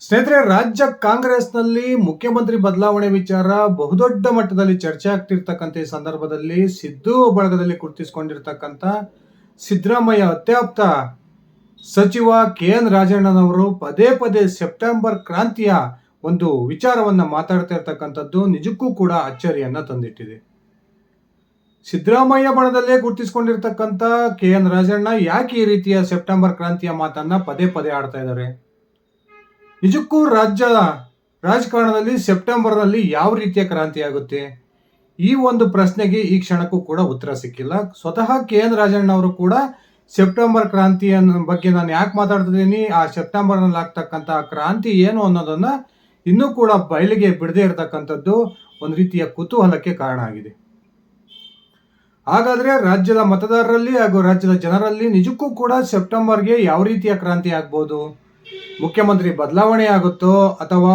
ಸ್ನೇಹಿತರೆ, ರಾಜ್ಯ ಕಾಂಗ್ರೆಸ್ನಲ್ಲಿ ಮುಖ್ಯಮಂತ್ರಿ ಬದಲಾವಣೆ ವಿಚಾರ ಬಹುದೊಡ್ಡ ಮಟ್ಟದಲ್ಲಿ ಚರ್ಚೆ ಆಗ್ತಿರ್ತಕ್ಕಂಥ ಈ ಸಂದರ್ಭದಲ್ಲಿ ಸಿದ್ದು ಬಳಗದಲ್ಲಿ ಗುರುತಿಸಿಕೊಂಡಿರ್ತಕ್ಕಂಥ ಸಿದ್ದರಾಮಯ್ಯ ಅತ್ಯಾಪ್ತ ಸಚಿವ ಕೆ.ಎನ್. ರಾಜಣ್ಣನವರು ಪದೇ ಪದೇ ಸೆಪ್ಟೆಂಬರ್ ಕ್ರಾಂತಿಯ ಒಂದು ವಿಚಾರವನ್ನ ಮಾತಾಡ್ತಾ ಇರ್ತಕ್ಕಂಥದ್ದು ನಿಜಕ್ಕೂ ಕೂಡ ಅಚ್ಚರಿಯನ್ನ ತಂದಿಟ್ಟಿದೆ. ಸಿದ್ದರಾಮಯ್ಯ ಬಣದಲ್ಲೇ ಗುರುತಿಸಿಕೊಂಡಿರ್ತಕ್ಕಂಥ ಕೆ.ಎನ್. ರಾಜಣ್ಣ ಯಾಕೆ ಈ ರೀತಿಯ ಸೆಪ್ಟೆಂಬರ್ ಕ್ರಾಂತಿಯ ಮಾತನ್ನ ಪದೇ ಪದೇ ಆಡ್ತಾ ಇದ್ದಾರೆ? ನಿಜಕ್ಕೂ ರಾಜ್ಯದ ರಾಜಕಾರಣದಲ್ಲಿ ಸೆಪ್ಟೆಂಬರ್ನಲ್ಲಿ ಯಾವ ರೀತಿಯ ಕ್ರಾಂತಿ ಆಗುತ್ತೆ? ಈ ಒಂದು ಪ್ರಶ್ನೆಗೆ ಈ ಕ್ಷಣಕ್ಕೂ ಕೂಡ ಉತ್ತರ ಸಿಕ್ಕಿಲ್ಲ. ಸ್ವತಃ ಕೆ.ಎನ್. ರಾಜಣ್ಣ ಅವರು ಕೂಡ ಸೆಪ್ಟೆಂಬರ್ ಕ್ರಾಂತಿಯ ಬಗ್ಗೆ ನಾನು ಯಾಕೆ ಮಾತಾಡ್ತಿದ್ದೀನಿ, ಆ ಸೆಪ್ಟೆಂಬರ್ನಲ್ಲಿ ಆಗ್ತಕ್ಕಂಥ ಕ್ರಾಂತಿ ಏನು ಅನ್ನೋದನ್ನ ಇನ್ನೂ ಕೂಡ ಬಯಲಿಗೆ ಬಿಡದೇ ಇರತಕ್ಕಂಥದ್ದು ಒಂದು ರೀತಿಯ ಕುತೂಹಲಕ್ಕೆ ಕಾರಣ ಆಗಿದೆ. ಹಾಗಾದ್ರೆ ರಾಜ್ಯದ ಮತದಾರರಲ್ಲಿ ಹಾಗೂ ರಾಜ್ಯದ ಜನರಲ್ಲಿ ನಿಜಕ್ಕೂ ಕೂಡ ಸೆಪ್ಟೆಂಬರ್ಗೆ ಯಾವ ರೀತಿಯ ಕ್ರಾಂತಿ ಆಗ್ಬೋದು? ಮುಖ್ಯಮಂತ್ರಿ ಬದಲಾವಣೆ ಆಗುತ್ತೋ ಅಥವಾ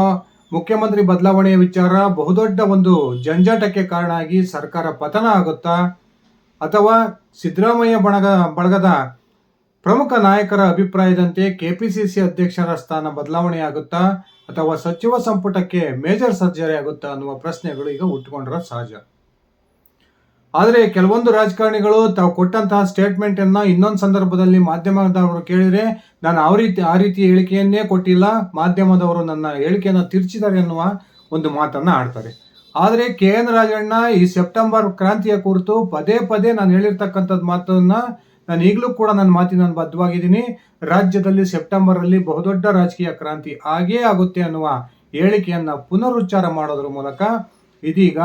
ಮುಖ್ಯಮಂತ್ರಿ ಬದಲಾವಣೆಯ ವಿಚಾರ ಬಹುದೊಡ್ಡ ಒಂದು ಜಂಜಾಟಕ್ಕೆ ಕಾರಣ ಆಗಿ ಸರ್ಕಾರ ಪತನ ಆಗುತ್ತಾ, ಅಥವಾ ಸಿದ್ದರಾಮಯ್ಯ ಬಳಗದ ಪ್ರಮುಖ ನಾಯಕರ ಅಭಿಪ್ರಾಯದಂತೆ ಕೆಪಿಸಿಸಿ ಅಧ್ಯಕ್ಷರ ಸ್ಥಾನ ಬದಲಾವಣೆ ಆಗುತ್ತಾ, ಅಥವಾ ಸಚಿವ ಸಂಪುಟಕ್ಕೆ ಮೇಜರ್ ಸರ್ಜರಿ ಆಗುತ್ತಾ ಅನ್ನುವ ಪ್ರಶ್ನೆಗಳು ಈಗ ಹುಟ್ಟುಕೊಂಡ್ರೆ ಸಹಜ. ಆದರೆ ಕೆಲವೊಂದು ರಾಜಕಾರಣಿಗಳು ತಾವು ಕೊಟ್ಟಂತಹ ಸ್ಟೇಟ್ಮೆಂಟ್ ಅನ್ನ ಇನ್ನೊಂದು ಸಂದರ್ಭದಲ್ಲಿ ಮಾಧ್ಯಮದವರು ಕೇಳಿದ್ರೆ ನಾನು ಆ ರೀತಿ ಹೇಳಿಕೆಯನ್ನೇ ಕೊಟ್ಟಿಲ್ಲ, ಮಾಧ್ಯಮದವರು ನನ್ನ ಹೇಳಿಕೆಯನ್ನು ತಿರ್ಚಿದ್ದಾರೆ ಎನ್ನುವ ಒಂದು ಮಾತನ್ನ ಆಡ್ತಾರೆ. ಆದರೆ ಕೆ.ಎನ್. ರಾಜಣ್ಣ ಈ ಸೆಪ್ಟೆಂಬರ್ ಕ್ರಾಂತಿಯ ಕುರಿತು ಪದೇ ಪದೇ ನಾನು ಹೇಳಿರ್ತಕ್ಕಂಥದ್ದು ಮಾತನ್ನ ನಾನು ಈಗಲೂ ಕೂಡ ನನ್ನ ಮಾತಿನ ಬದ್ಧವಾಗಿದ್ದೀನಿ. ರಾಜ್ಯದಲ್ಲಿ ಸೆಪ್ಟೆಂಬರ್ ಅಲ್ಲಿ ಬಹುದೊಡ್ಡ ರಾಜಕೀಯ ಕ್ರಾಂತಿ ಆಗೇ ಆಗುತ್ತೆ ಅನ್ನುವ ಹೇಳಿಕೆಯನ್ನ ಪುನರುಚ್ಚಾರ ಮಾಡೋದ್ರ ಮೂಲಕ ಇದೀಗ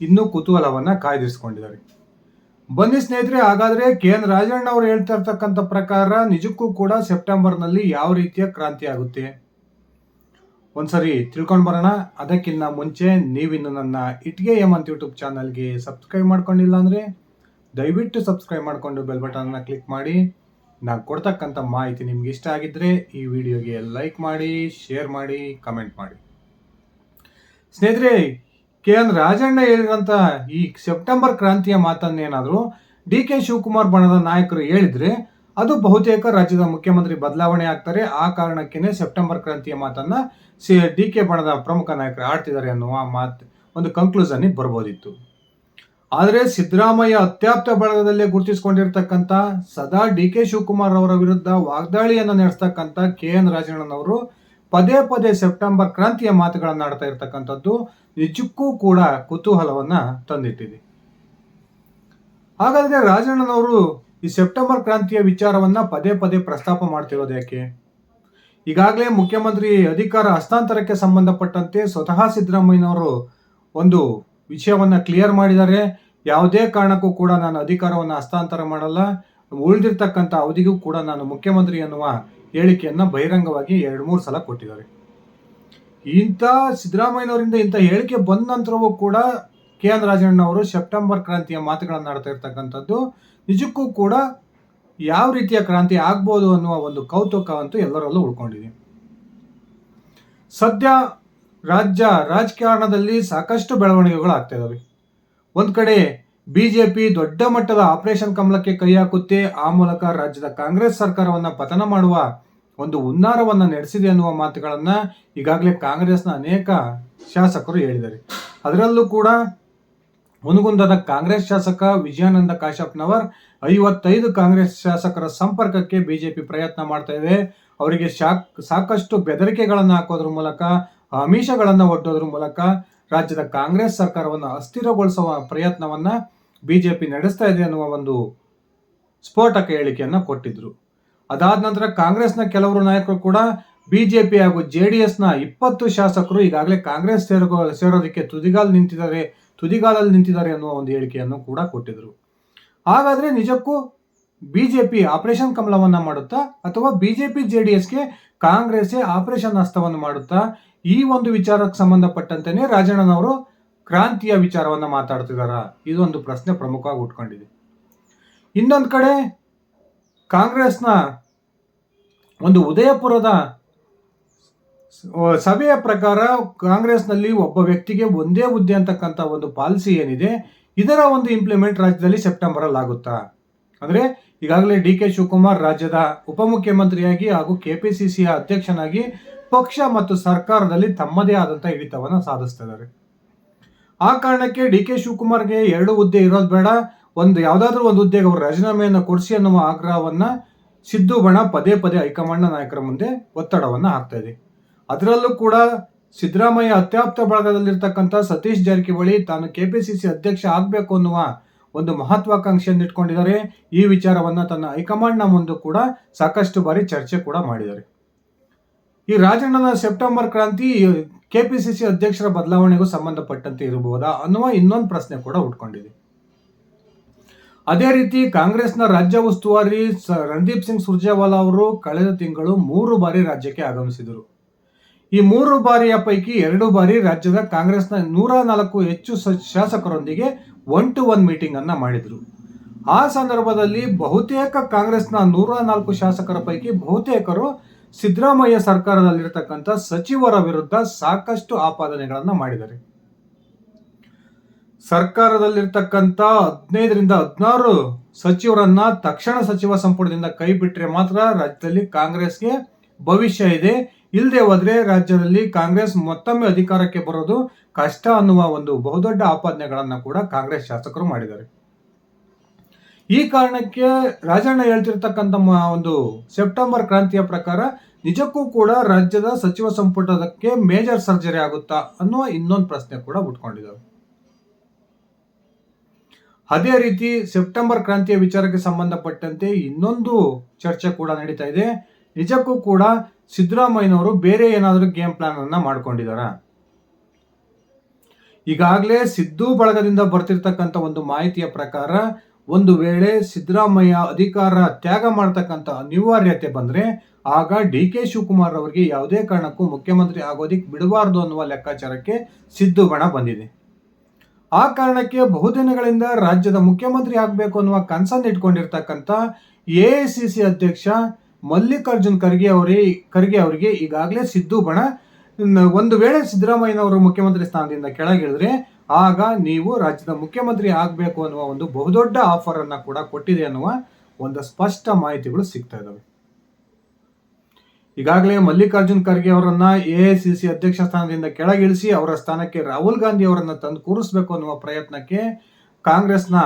ಇನ್ನೂ ಕುತೂಹಲವನ್ನ ಕಾಯ್ದಿರಿಸಿಕೊಂಡಿದ್ದಾರೆ. ಬನ್ನಿ ಸ್ನೇಹಿತರೆ, ಹಾಗಾದ್ರೆ ಕೆ.ಎನ್. ರಾಜಣ್ಣ ಅವರು ಹೇಳ್ತಾ ಇರ್ತಕ್ಕಂಥ ಪ್ರಕಾರ ನಿಜಕ್ಕೂ ಕೂಡ ಸೆಪ್ಟೆಂಬರ್ನಲ್ಲಿ ಯಾವ ರೀತಿಯ ಕ್ರಾಂತಿ ಆಗುತ್ತೆ ಒಂದ್ಸರಿ ತಿಳ್ಕೊಂಡು ಬರೋಣ. ಅದಕ್ಕಿಂತ ಮುಂಚೆ ನೀವಿನ್ನು ನನ್ನ ಇಟ್ಗೆ ಹೇಮಂತ್ ಯೂಟ್ಯೂಬ್ ಚಾನಲ್ಗೆ ಸಬ್ಸ್ಕ್ರೈಬ್ ಮಾಡ್ಕೊಂಡಿಲ್ಲ ಅಂದ್ರೆ ದಯವಿಟ್ಟು ಸಬ್ಸ್ಕ್ರೈಬ್ ಮಾಡಿಕೊಂಡು ಬೆಲ್ ಬಟನ್ನ ಕ್ಲಿಕ್ ಮಾಡಿ. ನಾನು ಕೊಡ್ತಕ್ಕಂಥ ಮಾಹಿತಿ ನಿಮ್ಗೆ ಇಷ್ಟ ಆಗಿದ್ರೆ ಈ ವಿಡಿಯೋಗೆ ಲೈಕ್ ಮಾಡಿ, ಶೇರ್ ಮಾಡಿ, ಕಮೆಂಟ್ ಮಾಡಿ. ಸ್ನೇಹಿತರೆ, ಕೆ.ಎನ್. ರಾಜಣ್ಣ ಹೇಳಿರಂತ ಈ ಸೆಪ್ಟೆಂಬರ್ ಕ್ರಾಂತಿಯ ಮಾತನ್ನೇನಾದರೂ ಡಿ.ಕೆ. ಶಿವಕುಮಾರ್ ಬಣದ ನಾಯಕರು ಹೇಳಿದ್ರೆ ಅದು ಬಹುತೇಕ ರಾಜ್ಯದ ಮುಖ್ಯಮಂತ್ರಿ ಬದಲಾವಣೆ ಆಗ್ತಾರೆ, ಆ ಕಾರಣಕ್ಕೇನೆ ಸೆಪ್ಟೆಂಬರ್ ಕ್ರಾಂತಿಯ ಮಾತನ್ನ ಡಿ.ಕೆ. ಬಣದ ಪ್ರಮುಖ ನಾಯಕರು ಆಡ್ತಿದ್ದಾರೆ ಅನ್ನುವ ಒಂದು ಕನ್ಕ್ಲೂಷನ್ ಬರ್ಬೋದಿತ್ತು. ಆದರೆ ಸಿದ್ದರಾಮಯ್ಯ ಅತ್ಯಾಪ್ತ ಬಳಗದಲ್ಲೇ ಗುರುತಿಸಿಕೊಂಡಿರ್ತಕ್ಕಂಥ ಸದಾ ಡಿ.ಕೆ. ಶಿವಕುಮಾರ್ ಅವರ ವಿರುದ್ಧ ವಾಗ್ದಾಳಿಯನ್ನು ನಡೆಸ್ತಕ್ಕಂಥ ಕೆ.ಎನ್. ರಾಜಣ್ಣನವರು ಪದೇ ಪದೇ ಸೆಪ್ಟೆಂಬರ್ ಕ್ರಾಂತಿಯ ಮಾತುಗಳನ್ನು ಆಡ್ತಾ ಇರ್ತಕ್ಕಂಥದ್ದು ನಿಜಕ್ಕೂ ಕೂಡ ಕುತೂಹಲವನ್ನ ತಂದಿಟ್ಟಿದೆ. ಹಾಗಾದ್ರೆ ರಾಜಣ್ಣನವರು ಈ ಸೆಪ್ಟೆಂಬರ್ ಕ್ರಾಂತಿಯ ವಿಚಾರವನ್ನ ಪದೇ ಪದೇ ಪ್ರಸ್ತಾಪ ಮಾಡ್ತಿರೋದು ಯಾಕೆ? ಈಗಾಗಲೇ ಮುಖ್ಯಮಂತ್ರಿ ಅಧಿಕಾರ ಹಸ್ತಾಂತರಕ್ಕೆ ಸಂಬಂಧಪಟ್ಟಂತೆ ಸ್ವತಃ ಸಿದ್ದರಾಮಯ್ಯನವರು ಒಂದು ವಿಷಯವನ್ನ ಕ್ಲಿಯರ್ ಮಾಡಿದ್ದಾರೆ. ಯಾವುದೇ ಕಾರಣಕ್ಕೂ ಕೂಡ ನಾನು ಅಧಿಕಾರವನ್ನು ಹಸ್ತಾಂತರ ಮಾಡಲ್ಲ, ಉಳಿದಿರ್ತಕ್ಕಂಥ ಅವಧಿಗೂ ಕೂಡ ನಾನು ಮುಖ್ಯಮಂತ್ರಿ ಎನ್ನುವ ಹೇಳಿಕೆಯನ್ನ ಬಹಿರಂಗವಾಗಿ 2-3 ಸಲ ಕೊಟ್ಟಿದ್ದಾರೆ. ಇಂಥ ಸಿದ್ದರಾಮಯ್ಯನವರಿಂದ ಇಂಥ ಹೇಳಿಕೆ ಬಂದ ನಂತರವೂ ಕೂಡ ಕೆ.ಎನ್. ರಾಜಣ್ಣ ಅವರು ಸೆಪ್ಟೆಂಬರ್ ಕ್ರಾಂತಿಯ ಮಾತುಗಳನ್ನು ಆಡ್ತಾ ಇರ್ತಕ್ಕಂಥದ್ದು ನಿಜಕ್ಕೂ ಕೂಡ ಯಾವ ರೀತಿಯ ಕ್ರಾಂತಿ ಆಗ್ಬೋದು ಅನ್ನುವ ಒಂದು ಕೌತುಕ ಅಂತೂ ಎಲ್ಲರಲ್ಲೂ ಉಳ್ಕೊಂಡಿದೆ. ಸದ್ಯ ರಾಜ್ಯ ರಾಜಕಾರಣದಲ್ಲಿ ಸಾಕಷ್ಟು ಬೆಳವಣಿಗೆಗಳು ಆಗ್ತಾ ಇದಾವೆ. ಒಂದ್ ಕಡೆ ಬಿಜೆಪಿ ದೊಡ್ಡ ಮಟ್ಟದ ಆಪರೇಷನ್ ಕಮಲಕ್ಕೆ ಕೈ ಹಾಕುತ್ತೆ, ಆ ಮೂಲಕ ರಾಜ್ಯದ ಕಾಂಗ್ರೆಸ್ ಸರ್ಕಾರವನ್ನ ಪತನ ಮಾಡುವ ಒಂದು ಹುನ್ನಾರವನ್ನ ನಡೆಸಿದೆ ಅನ್ನುವ ಮಾತುಗಳನ್ನ ಈಗಾಗಲೇ ಕಾಂಗ್ರೆಸ್ನ ಅನೇಕ ಶಾಸಕರು ಹೇಳಿದ್ದಾರೆ. ಅದರಲ್ಲೂ ಕೂಡ ಹುನಗುಂದದ ಕಾಂಗ್ರೆಸ್ ಶಾಸಕ ವಿಜಯಾನಂದ ಕಾಶ್ಯಪ್ನವರ್ 55 ಕಾಂಗ್ರೆಸ್ ಶಾಸಕರ ಸಂಪರ್ಕಕ್ಕೆ ಬಿಜೆಪಿ ಪ್ರಯತ್ನ ಮಾಡ್ತಾ ಇದೆ. ಅವರಿಗೆ ಸಾಕಷ್ಟು ಬೆದರಿಕೆಗಳನ್ನು ಹಾಕೋದ್ರ ಮೂಲಕ, ಆಮಿಷಗಳನ್ನು ಒಡ್ಡೋದ್ರ ಮೂಲಕ ರಾಜ್ಯದ ಕಾಂಗ್ರೆಸ್ ಸರ್ಕಾರವನ್ನು ಅಸ್ಥಿರಗೊಳಿಸುವ ಪ್ರಯತ್ನವನ್ನ ಬಿಜೆಪಿ ನಡೆಸ್ತಾ ಇದೆ ಅನ್ನುವ ಒಂದು ಸ್ಫೋಟಕ ಹೇಳಿಕೆಯನ್ನ ಕೊಟ್ಟಿದ್ರು. ಅದಾದ ನಂತರ ಕಾಂಗ್ರೆಸ್ನ ಕೆಲವರು ನಾಯಕರು ಕೂಡ ಬಿಜೆಪಿ ಹಾಗೂ JDSನ 20 ಶಾಸಕರು ಈಗಾಗಲೇ ಕಾಂಗ್ರೆಸ್ ಸೇರೋದಕ್ಕೆ ತುದಿಗಾಲಲ್ಲಿ ನಿಂತಿದ್ದಾರೆ ಅನ್ನುವ ಒಂದು ಹೇಳಿಕೆಯನ್ನು ಕೂಡ ಕೊಟ್ಟಿದ್ರು. ಹಾಗಾದ್ರೆ ನಿಜಕ್ಕೂ ಬಿಜೆಪಿ ಆಪರೇಷನ್ ಕಮಲವನ್ನ ಮಾಡುತ್ತಾ ಅಥವಾ ಬಿಜೆಪಿ JDSಗೆ ಕಾಂಗ್ರೆಸ್ಸೇ ಆಪರೇಷನ್ ಹಸ್ತವನ್ನು ಮಾಡುತ್ತಾ? ಈ ಒಂದು ವಿಚಾರಕ್ಕೆ ಸಂಬಂಧಪಟ್ಟಂತೆಯೇ ರಾಜಣ್ಣನವರು ಕ್ರಾಂತಿಯ ವಿಚಾರವನ್ನ ಮಾತಾಡ್ತಿದಾರ? ಇದೊಂದು ಪ್ರಶ್ನೆ ಪ್ರಮುಖವಾಗಿ ಉಟ್ಕೊಂಡಿದೆ. ಇನ್ನೊಂದು ಕಡೆ ಕಾಂಗ್ರೆಸ್ನ ಒಂದು ಉದಯಪುರದ ಸಭೆಯ ಪ್ರಕಾರ ಕಾಂಗ್ರೆಸ್ನಲ್ಲಿ ಒಬ್ಬ ವ್ಯಕ್ತಿಗೆ ಒಂದೇ ಹುದ್ದೆ ಅಂತಕ್ಕಂಥ ಒಂದು ಪಾಲಿಸಿ ಏನಿದೆ, ಇದರ ಒಂದು ಇಂಪ್ಲಿಮೆಂಟ್ ರಾಜ್ಯದಲ್ಲಿ ಸೆಪ್ಟೆಂಬರ್ ಅಲ್ಲಿ ಆಗುತ್ತಾ? ಅಂದ್ರೆ ಈಗಾಗಲೇ ಡಿ.ಕೆ. ಶಿವಕುಮಾರ್ ರಾಜ್ಯದ ಉಪಮುಖ್ಯಮಂತ್ರಿಯಾಗಿ ಹಾಗೂ ಕೆಪಿಸಿಸಿಯ ಅಧ್ಯಕ್ಷನಾಗಿ ಪಕ್ಷ ಮತ್ತು ಸರ್ಕಾರದಲ್ಲಿ ತಮ್ಮದೇ ಆದಂತಹ ಹಿಡಿತವನ್ನು ಸಾಧಿಸ್ತಾ ಇದ್ದಾರೆ. ಆ ಕಾರಣಕ್ಕೆ ಡಿ ಕೆ ಶಿವಕುಮಾರ್ಗೆ 2 ಹುದ್ದೆ ಇರೋದು ಬೇಡ, ಯಾವುದಾದ್ರೂ ಒಂದು ಹುದ್ದೆಗೆ ಅವರು ರಾಜೀನಾಮೆಯನ್ನು ಕೊಡಿಸಿ ಅನ್ನುವ ಆಗ್ರಹವನ್ನ ಸಿದ್ದು ಬಣ ಪದೇ ಪದೇ ಹೈಕಮಾಂಡ್ ನಾಯಕರ ಮುಂದೆ ಒತ್ತಡವನ್ನ ಹಾಕ್ತಾ ಇದೆ. ಅದರಲ್ಲೂ ಕೂಡ ಸಿದ್ದರಾಮಯ್ಯ ಅತ್ಯಾಪ್ತ ಬಳಗದಲ್ಲಿರ್ತಕ್ಕಂಥ ಸತೀಶ್ ಜಾರಕಿಹೊಳಿ ತಾನು ಕೆಪಿಸಿಸಿ ಅಧ್ಯಕ್ಷ ಆಗಬೇಕು ಅನ್ನುವ ಒಂದು ಮಹತ್ವಾಕಾಂಕ್ಷೆಯನ್ನು ಇಟ್ಕೊಂಡಿದ್ದಾರೆ. ಈ ವಿಚಾರವನ್ನ ತನ್ನ ಹೈಕಮಾಂಡ್ನ ಮುಂದೆ ಕೂಡ ಸಾಕಷ್ಟು ಬಾರಿ ಚರ್ಚೆ ಕೂಡ ಮಾಡಿದ್ದಾರೆ. ಈ ರಾಜಣ್ಣನ ಸೆಪ್ಟೆಂಬರ್ ಕ್ರಾಂತಿ ಕೆಪಿಸಿಸಿ ಅಧ್ಯಕ್ಷರ ಬದಲಾವಣೆಗೂ ಸಂಬಂಧಪಟ್ಟಂತೆ ಇರಬಹುದಾ ಅನ್ನುವ ಇನ್ನೊಂದು ಪ್ರಶ್ನೆ ಕೂಡ ಉಟ್ಕೊಂಡಿದೆ. ಅದೇ ರೀತಿ ಕಾಂಗ್ರೆಸ್ನ ರಾಜ್ಯ ಉಸ್ತುವಾರಿ ರಣದೀಪ್ ಸಿಂಗ್ ಸುರ್ಜೇವಾಲಾ ಅವರು ಕಳೆದ ತಿಂಗಳು 3 ಬಾರಿ ರಾಜ್ಯಕ್ಕೆ ಆಗಮಿಸಿದರು. ಈ 3 ಬಾರಿಯ ಪೈಕಿ 2 ಬಾರಿ ರಾಜ್ಯದ ಕಾಂಗ್ರೆಸ್ನ 104 ಹೆಚ್ಚು ಶಾಸಕರೊಂದಿಗೆ 1-to-1 ಮೀಟಿಂಗ್ ಅನ್ನ ಮಾಡಿದ್ರು. ಆ ಸಂದರ್ಭದಲ್ಲಿ ಬಹುತೇಕ ಕಾಂಗ್ರೆಸ್ನ 104 ಶಾಸಕರ ಪೈಕಿ ಬಹುತೇಕರು ಸಿದ್ದರಾಮಯ್ಯ ಸರ್ಕಾರದಲ್ಲಿರ್ತಕ್ಕಂಥ ಸಚಿವರ ವಿರುದ್ಧ ಸಾಕಷ್ಟು ಆಪಾದನೆಗಳನ್ನ ಮಾಡಿದ್ದಾರೆ. ಸರ್ಕಾರದಲ್ಲಿರ್ತಕ್ಕಂಥ 15ರಿಂದ 16 ಸಚಿವರನ್ನ ತಕ್ಷಣ ಸಚಿವ ಸಂಪುಟದಿಂದ ಕೈ ಬಿಟ್ಟರೆ ಮಾತ್ರ ರಾಜ್ಯದಲ್ಲಿ ಕಾಂಗ್ರೆಸ್ಗೆ ಭವಿಷ್ಯ ಇದೆ, ಇಲ್ಲದೆ ಹೋದ್ರೆ ರಾಜ್ಯದಲ್ಲಿ ಕಾಂಗ್ರೆಸ್ ಮತ್ತೊಮ್ಮೆ ಅಧಿಕಾರಕ್ಕೆ ಬರೋದು ಕಷ್ಟ ಅನ್ನುವ ಒಂದು ಬಹುದೊಡ್ಡ ಆಪಾದನೆಗಳನ್ನ ಕೂಡ ಕಾಂಗ್ರೆಸ್ ಶಾಸಕರು ಮಾಡಿದ್ದಾರೆ. ಈ ಕಾರಣಕ್ಕೆ ರಾಜಣ್ಣ ಹೇಳ್ತಿರ್ತಕ್ಕಂಥ ಒಂದು ಸೆಪ್ಟೆಂಬರ್ ಕ್ರಾಂತಿಯ ಪ್ರಕಾರ ನಿಜಕ್ಕೂ ಕೂಡ ರಾಜ್ಯದ ಸಚಿವ ಸಂಪುಟಕ್ಕೆ ಮೇಜರ್ ಸರ್ಜರಿ ಆಗುತ್ತಾ ಅನ್ನುವ ಇನ್ನೊಂದು ಪ್ರಶ್ನೆ ಕೂಡ ಉಟ್ಕೊಂಡಿದ್ದಾವೆ. ಅದೇ ರೀತಿ ಸೆಪ್ಟೆಂಬರ್ ಕ್ರಾಂತಿಯ ವಿಚಾರಕ್ಕೆ ಸಂಬಂಧಪಟ್ಟಂತೆ ಇನ್ನೊಂದು ಚರ್ಚೆ ಕೂಡ ನಡೀತಾ ಇದೆ. ನಿಜಕ್ಕೂ ಕೂಡ ಸಿದ್ದರಾಮಯ್ಯನವರು ಬೇರೆ ಏನಾದರೂ ಗೇಮ್ ಪ್ಲಾನ್ ಅನ್ನ ಮಾಡ್ಕೊಂಡಿದಾರ? ಈಗಾಗಲೇ ಸಿದ್ದು ಬಳಗದಿಂದ ಬರ್ತಿರ್ತಕ್ಕಂಥ ಒಂದು ಮಾಹಿತಿಯ ಪ್ರಕಾರ ಒಂದು ವೇಳೆ ಸಿದ್ದರಾಮಯ್ಯ ಅಧಿಕಾರ ತ್ಯಾಗ ಮಾಡತಕ್ಕಂಥ ಅನಿವಾರ್ಯತೆ ಬಂದ್ರೆ ಆಗ ಡಿ ಕೆ ಶಿವಕುಮಾರ್ ಅವರಿಗೆ ಯಾವುದೇ ಕಾರಣಕ್ಕೂ ಮುಖ್ಯಮಂತ್ರಿ ಆಗೋದಿಕ್ ಬಿಡಬಾರ್ದು ಅನ್ನುವ ಲೆಕ್ಕಾಚಾರಕ್ಕೆ ಸಿದ್ದು ಬಣ ಬಂದಿದೆ. ಆ ಕಾರಣಕ್ಕೆ ಬಹುದಿನಗಳಿಂದ ರಾಜ್ಯದ ಮುಖ್ಯಮಂತ್ರಿ ಆಗಬೇಕು ಅನ್ನುವ ಕನಸನ್ನು ಇಟ್ಕೊಂಡಿರ್ತಕ್ಕಂಥ ಎಐಸಿಸಿ ಅಧ್ಯಕ್ಷ ಮಲ್ಲಿಕಾರ್ಜುನ್ ಖರ್ಗೆ ಅವರಿಗೆ ಈಗಾಗಲೇ ಸಿದ್ದು ಬಣ ಒಂದು ವೇಳೆ ಸಿದ್ದರಾಮಯ್ಯನವರು ಮುಖ್ಯಮಂತ್ರಿ ಸ್ಥಾನದಿಂದ ಕೆಳಗಿಳಿದ್ರೆ ಆಗ ನೀವು ರಾಜ್ಯದ ಮುಖ್ಯಮಂತ್ರಿ ಆಗಬೇಕು ಅನ್ನುವ ಒಂದು ಬಹುದೊಡ್ಡ ಆಫರ್ ಅನ್ನ ಕೂಡ ಕೊಟ್ಟಿದೆ ಅನ್ನುವ ಒಂದು ಸ್ಪಷ್ಟ ಮಾಹಿತಿಗಳು ಸಿಗ್ತಾ ಇದಾವೆ. ಈಗಾಗಲೇ ಮಲ್ಲಿಕಾರ್ಜುನ್ ಖರ್ಗೆ ಅವರನ್ನ ಎಐಸಿಸಿ ಅಧ್ಯಕ್ಷ ಸ್ಥಾನದಿಂದ ಕೆಳಗಿಳಿಸಿ ಅವರ ಸ್ಥಾನಕ್ಕೆ ರಾಹುಲ್ ಗಾಂಧಿ ಅವರನ್ನ ತಂದು ಕೂರಿಸಬೇಕು ಅನ್ನುವ ಪ್ರಯತ್ನಕ್ಕೆ ಕಾಂಗ್ರೆಸ್ನ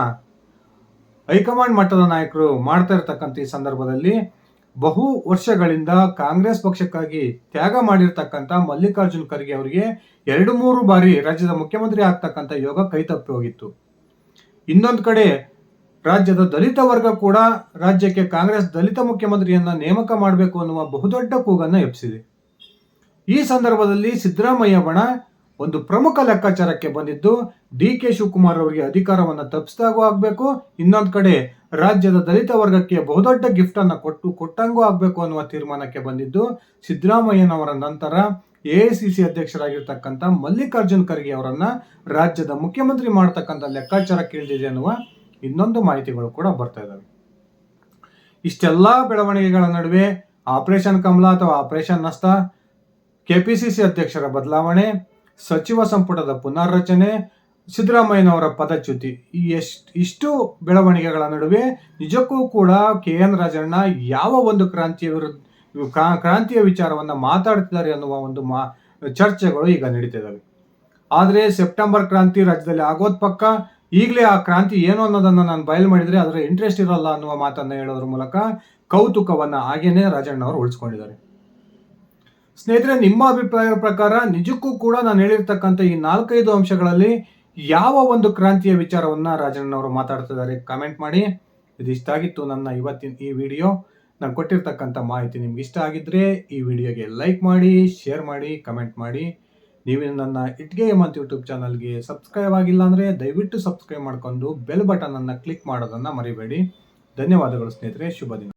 ಹೈಕಮಾಂಡ್ ಮಟ್ಟದ ನಾಯಕರು ಮಾಡ್ತಾ ಇರತಕ್ಕಂಥ ಈ ಸಂದರ್ಭದಲ್ಲಿ ಬಹು ವರ್ಷಗಳಿಂದ ಕಾಂಗ್ರೆಸ್ ಪಕ್ಷಕ್ಕಾಗಿ ತ್ಯಾಗ ಮಾಡಿರ್ತಕ್ಕಂಥ ಮಲ್ಲಿಕಾರ್ಜುನ್ ಖರ್ಗೆ ಅವರಿಗೆ 2-3 ಬಾರಿ ರಾಜ್ಯದ ಮುಖ್ಯಮಂತ್ರಿ ಆಗ್ತಕ್ಕಂಥ ಯೋಗ ಕೈತಪ್ಪಿ ಹೋಗಿತ್ತು. ಇನ್ನೊಂದು ಕಡೆ ರಾಜ್ಯದ ದಲಿತ ವರ್ಗ ಕೂಡ ರಾಜ್ಯಕ್ಕೆ ಕಾಂಗ್ರೆಸ್ ದಲಿತ ಮುಖ್ಯಮಂತ್ರಿಯನ್ನ ನೇಮಕ ಮಾಡಬೇಕು ಅನ್ನುವ ಬಹುದೊಡ್ಡ ಕೂಗನ್ನ ಎಬ್ಬಿಸಿದೆ. ಈ ಸಂದರ್ಭದಲ್ಲಿ ಸಿದ್ದರಾಮಯ್ಯ ಬಣ ಒಂದು ಪ್ರಮುಖ ಲೆಕ್ಕಾಚಾರಕ್ಕೆ ಬಂದಿದ್ದು ಡಿ ಕೆ ಶಿವಕುಮಾರ್ ಅವರಿಗೆ ಅಧಿಕಾರವನ್ನು ತಪ್ಪಿಸಿದಾಗೂ ಆಗಬೇಕು, ಇನ್ನೊಂದು ಕಡೆ ರಾಜ್ಯದ ದಲಿತ ವರ್ಗಕ್ಕೆ ಬಹುದೊಡ್ಡ ಗಿಫ್ಟ್ ಅನ್ನ ಕೊಟ್ಟಂಗೂ ಆಗಬೇಕು ಅನ್ನುವ ತೀರ್ಮಾನಕ್ಕೆ ಬಂದಿದ್ದು ಸಿದ್ದರಾಮಯ್ಯನವರ ನಂತರ ಎಐಸಿಸಿ ಅಧ್ಯಕ್ಷರಾಗಿರ್ತಕ್ಕಂಥ ಮಲ್ಲಿಕಾರ್ಜುನ್ ಖರ್ಗೆ ಅವರನ್ನ ರಾಜ್ಯದ ಮುಖ್ಯಮಂತ್ರಿ ಮಾಡತಕ್ಕಂಥ ಲೆಕ್ಕಾಚಾರಕ್ಕೆ ಇಳಿದಿದೆ ಅನ್ನುವ ಇನ್ನೊಂದು ಮಾಹಿತಿಗಳು ಕೂಡ ಬರ್ತಾ ಇದ್ದಾವೆ. ಇಷ್ಟೆಲ್ಲಾ ಬೆಳವಣಿಗೆಗಳ ನಡುವೆ ಆಪರೇಷನ್ ಕಮಲ ಅಥವಾ ಆಪರೇಷನ್ ನಸ್ತ, ಕೆಪಿಸಿಸಿ ಅಧ್ಯಕ್ಷರ ಬದಲಾವಣೆ, ಸಚಿವ ಸಂಪುಟದ ಪುನರ್ರಚನೆ, ಸಿದ್ದರಾಮಯ್ಯನವರ ಪದಚ್ಯುತಿ, ಇಷ್ಟು ಬೆಳವಣಿಗೆಗಳ ನಡುವೆ ನಿಜಕ್ಕೂ ಕೂಡ KN ರಾಜಣ್ಣ ಯಾವ ಒಂದು ಕ್ರಾಂತಿಯ ವಿಚಾರವನ್ನ ಮಾತಾಡ್ತಿದ್ದಾರೆ ಅನ್ನುವ ಒಂದು ಚರ್ಚೆಗಳು ಈಗ ನಡೀತಿದ್ದಾವೆ. ಆದ್ರೆ ಸೆಪ್ಟೆಂಬರ್ ಕ್ರಾಂತಿ ರಾಜ್ಯದಲ್ಲಿ ಆಗೋದ್ ಪಕ್ಕ. ಈಗಲೇ ಆ ಕ್ರಾಂತಿ ಏನು ಅನ್ನೋದನ್ನ ನಾನು ಬಯಲು ಮಾಡಿದ್ರೆ ಅದರ ಇಂಟ್ರೆಸ್ಟ್ ಇರಲ್ಲ ಅನ್ನುವ ಮಾತನ್ನ ಹೇಳೋದ್ರ ಮೂಲಕ ಕೌತುಕವನ್ನ ಹಾಗೇನೆ ರಾಜಣ್ಣ ಅವರು ಉಳಿಸ್ಕೊಂಡಿದ್ದಾರೆ. ಸ್ನೇಹಿತರೆ, ನಿಮ್ಮ ಅಭಿಪ್ರಾಯದ ಪ್ರಕಾರ ನಿಜಕ್ಕೂ ಕೂಡ ನಾನು ಹೇಳಿರ್ತಕ್ಕಂಥ ಈ 4-5 ಅಂಶಗಳಲ್ಲಿ ಯಾವ ಒಂದು ಕ್ರಾಂತಿಯ ವಿಚಾರವನ್ನ ರಾಜಣ್ಣನವರು ಮಾತಾಡ್ತಿದ್ದಾರೆ ಕಾಮೆಂಟ್ ಮಾಡಿ. ಇದು ಇಷ್ಟ ಆಗಿತ್ತು ನನ್ನ ಇವತ್ತಿನ ಈ ವಿಡಿಯೋ. ನಾನು ಕೊಟ್ಟಿರ್ತಕ್ಕಂಥ ಮಾಹಿತಿ ನಿಮ್ಗೆ ಇಷ್ಟ ಆಗಿದ್ರೆ ಈ ವಿಡಿಯೋಗೆ ಲೈಕ್ ಮಾಡಿ, ಶೇರ್ ಮಾಡಿ, ಕಮೆಂಟ್ ಮಾಡಿ. ನೀವು ನನ್ನ ಇಟ್ಗೆ ಹೇಮಂತ್ ಯೂಟ್ಯೂಬ್ ಚಾನಲ್ಗೆ ಸಬ್ಸ್ಕ್ರೈಬ್ ಆಗಿಲ್ಲ ಅಂದರೆ ದಯವಿಟ್ಟು ಸಬ್ಸ್ಕ್ರೈಬ್ ಮಾಡ್ಕೊಂಡು ಬೆಲ್ ಬಟನ್ ಅನ್ನು ಕ್ಲಿಕ್ ಮಾಡೋದನ್ನು ಮರಿಬೇಡಿ. ಧನ್ಯವಾದಗಳು ಸ್ನೇಹಿತರೆ, ಶುಭ ದಿನ.